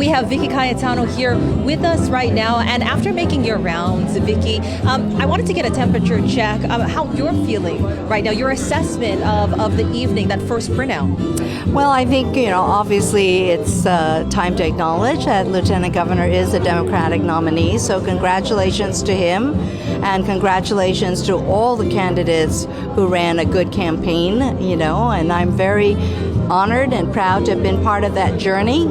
We have Vicky Cayetano here with us right now, and after making your rounds, Vicky, I wanted to get a temperature check how you're feeling right now, your assessment of the evening, that first printout. Well, I think, obviously it's time to acknowledge that Lieutenant Governor is the Democratic nominee, so congratulations to him, and congratulations to all the candidates who ran a good campaign, and I'm very honored and proud to have been part of that journey.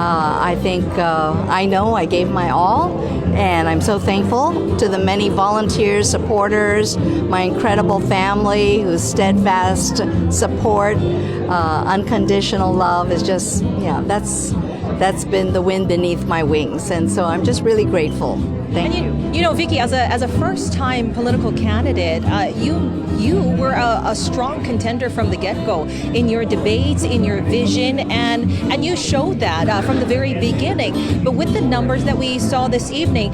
I think I know I gave my all, and I'm so thankful to the many volunteers, supporters, my incredible family whose steadfast support, unconditional love is just, that's been the wind beneath my wings, and so I'm just really grateful. Thank you. Vicky, as a first-time political candidate, you were a strong contender from the get-go in your debates, in your vision, and you showed that from the very beginning. But with the numbers that we saw this evening,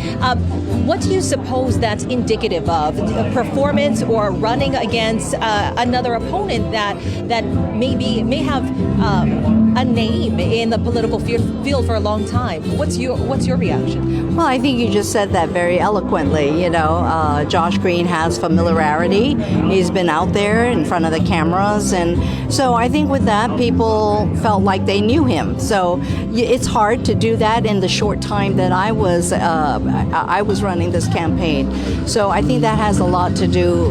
what do you suppose that's indicative of? A performance or running against another opponent that may have a name in the political field for a long time? What's your reaction? Well, I think you just said that very eloquently. Josh Green has familiarity. He's been out there in front of the cameras, and so I think with that, people felt like they knew him. So it's hard to do that in the short time that I was running this campaign. So I think that has a lot to do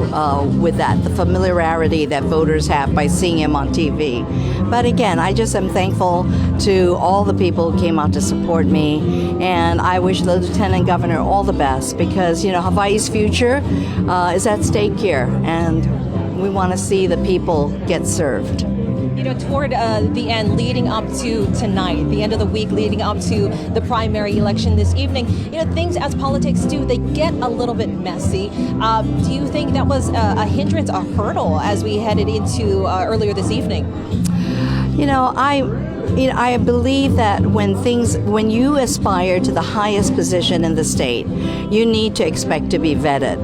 with that, the familiarity that voters have by seeing him on TV. But again, I just am thankful to all the people who came out to support me, and I wish the Lieutenant Governor all the best, because Hawaii's future is at stake here, and we want to see the people get served. Toward the end, leading up to tonight, the end of the week, leading up to the primary election this evening, things as politics do, they get a little bit messy. Do you think that was a hindrance, a hurdle, as we headed into earlier this evening? I believe that when you aspire to the highest position in the state, you need to expect to be vetted.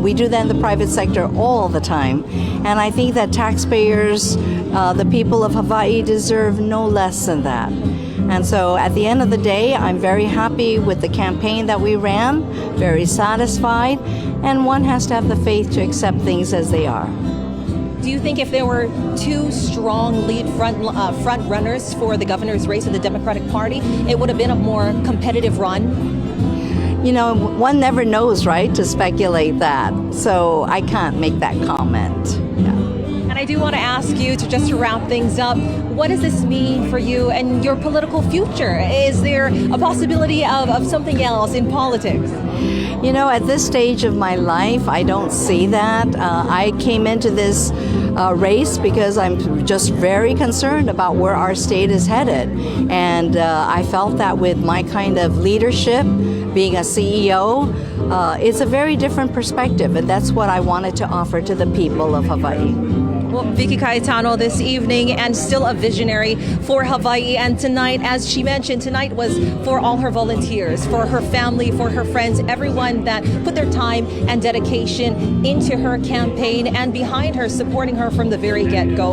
We do that in the private sector all the time, and I think that taxpayers, the people of Hawaii, deserve no less than that. And so at the end of the day, I'm very happy with the campaign that we ran, very satisfied, and one has to have the faith to accept things as they are. Do you think if there were two strong lead front runners for the governor's race in the Democratic Party, it would have been a more competitive run? One never knows, right, to speculate that. So I can't make that comment. Yeah. And I do want to ask you to wrap things up, what does this mean for you and your political future? Is there a possibility of something else in politics? At this stage of my life, I don't see that. I came into this race because I'm just very concerned about where our state is headed. And I felt that with my kind of leadership, being a CEO, it's a very different perspective, and that's what I wanted to offer to the people of Hawaii. Well, Vicky Cayetano this evening, and still a visionary for Hawaii. And tonight, as she mentioned, tonight was for all her volunteers, for her family, for her friends, everyone that put their time and dedication into her campaign and behind her, supporting her from the very get-go.